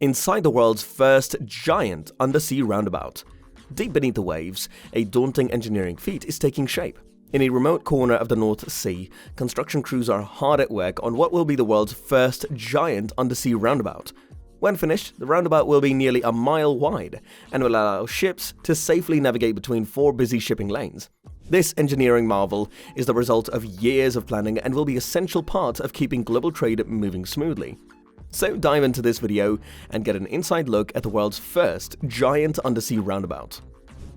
inside the world's first giant undersea roundabout. Deep beneath the waves, a daunting engineering feat is taking shape. In a remote corner of the North Sea, construction crews are hard at work on what will be the world's first giant undersea roundabout. When finished, the roundabout will be nearly a mile wide and will allow ships to safely navigate between 4 busy shipping lanes. This engineering marvel is the result of years of planning and will be an essential part of keeping global trade moving smoothly. So dive into this video and get an inside look at the world's first giant undersea roundabout.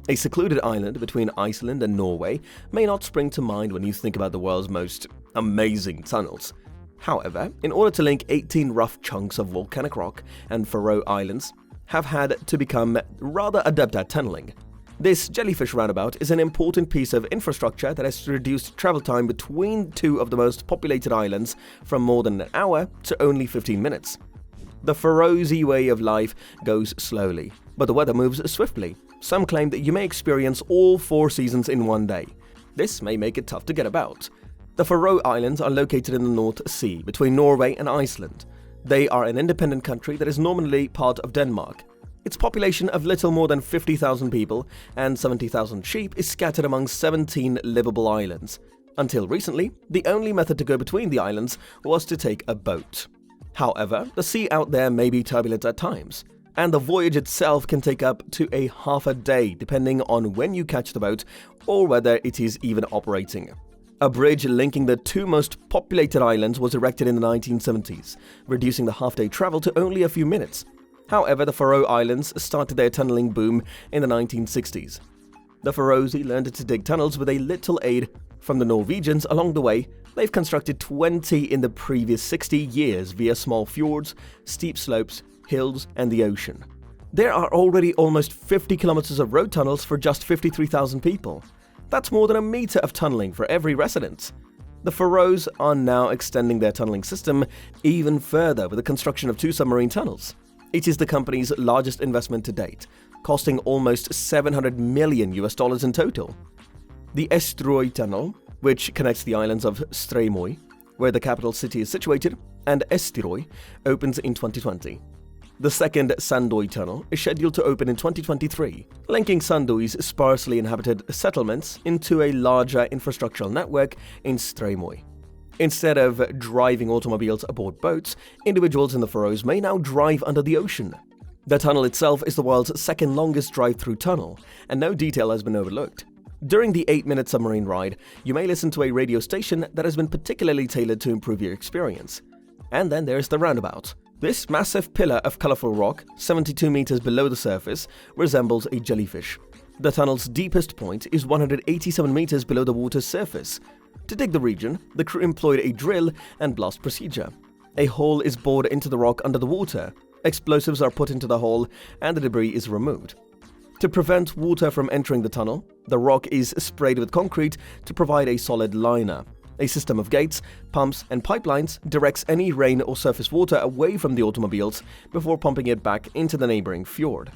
A secluded island between Iceland and Norway may not spring to mind when you think about the world's most amazing tunnels. However, in order to link 18 rough chunks of volcanic rock, and Faroe Islands have had to become rather adept at tunneling. This jellyfish roundabout is an important piece of infrastructure that has reduced travel time between two of the most populated islands from more than an hour to only 15 minutes. The Faroese way of life goes slowly, but the weather moves swiftly. Some claim that you may experience all 4 seasons in one day. This may make it tough to get about. The Faroe Islands are located in the North Sea, between Norway and Iceland. They are an independent country that is nominally part of Denmark. Its population of little more than 50,000 people and 70,000 sheep is scattered among 17 livable islands. Until recently, the only method to go between the islands was to take a boat. However, the sea out there may be turbulent at times, and the voyage itself can take up to a half a day depending on when you catch the boat or whether it is even operating. A bridge linking the 2 most populated islands was erected in the 1970s, reducing the half-day travel to only a few minutes. However, the Faroe Islands started their tunneling boom in the 1960s. The Faroese learned to dig tunnels with a little aid from the Norwegians along the way. They've constructed 20 in the previous 60 years via small fjords, steep slopes, hills, and the ocean. There are already almost 50 kilometers of road tunnels for just 53,000 people. That's more than a meter of tunneling for every resident. The Faroes are now extending their tunneling system even further with the construction of 2 submarine tunnels. It is the company's largest investment to date, costing almost $700 million in total. The Eysturoy Tunnel, which connects the islands of Streymoy, where the capital city is situated, and Eysturoy, opens in 2020. The second Sandoy Tunnel is scheduled to open in 2023, linking Sandoy's sparsely inhabited settlements into a larger infrastructural network in Streymoy. Instead of driving automobiles aboard boats, individuals in the Faroes may now drive under the ocean. The tunnel itself is the world's second longest drive-through tunnel, and no detail has been overlooked. During the 8-minute submarine ride, you may listen to a radio station that has been particularly tailored to improve your experience. And then there's the roundabout. This massive pillar of colorful rock, 72 meters below the surface, resembles a jellyfish. The tunnel's deepest point is 187 meters below the water's surface. To dig the region, the crew employed a drill and blast procedure. A hole is bored into the rock under the water. Explosives are put into the hole and the debris is removed. To prevent water from entering the tunnel, the rock is sprayed with concrete to provide a solid liner. A system of gates, pumps, and pipelines directs any rain or surface water away from the automobiles before pumping it back into the neighboring fjord.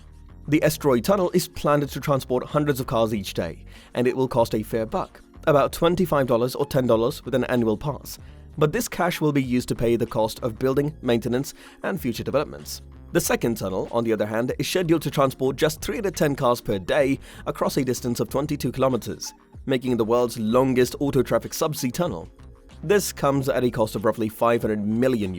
The Eysturoy Tunnel is planned to transport hundreds of cars each day, and it will cost a fair buck, about $25 or $10 with an annual pass. But this cash will be used to pay the cost of building, maintenance, and future developments. The second tunnel, on the other hand, is scheduled to transport just 310 cars per day across a distance of 22 kilometers, making it the world's longest auto-traffic subsea tunnel. This comes at a cost of roughly $500 million.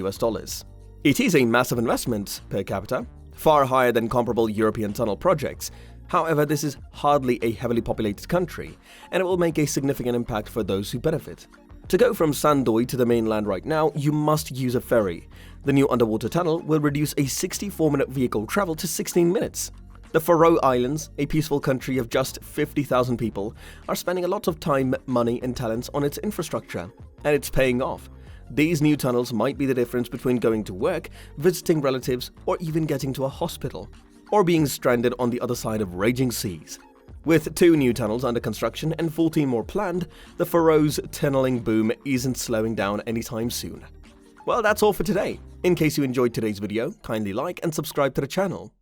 It is a massive investment per capita, far higher than comparable European tunnel projects. However, this is hardly a heavily populated country, and it will make a significant impact for those who benefit. To go from Sandoy to the mainland right now, you must use a ferry. The new underwater tunnel will reduce a 64-minute vehicle travel to 16 minutes. The Faroe Islands, a peaceful country of just 50,000 people, are spending a lot of time, money, and talents on its infrastructure, and it's paying off. These new tunnels might be the difference between going to work, visiting relatives, or even getting to a hospital, or being stranded on the other side of raging seas. With 2 new tunnels under construction and 14 more planned, the Faroes tunneling boom isn't slowing down anytime soon. Well, that's all for today. In case you enjoyed today's video, kindly like and subscribe to the channel.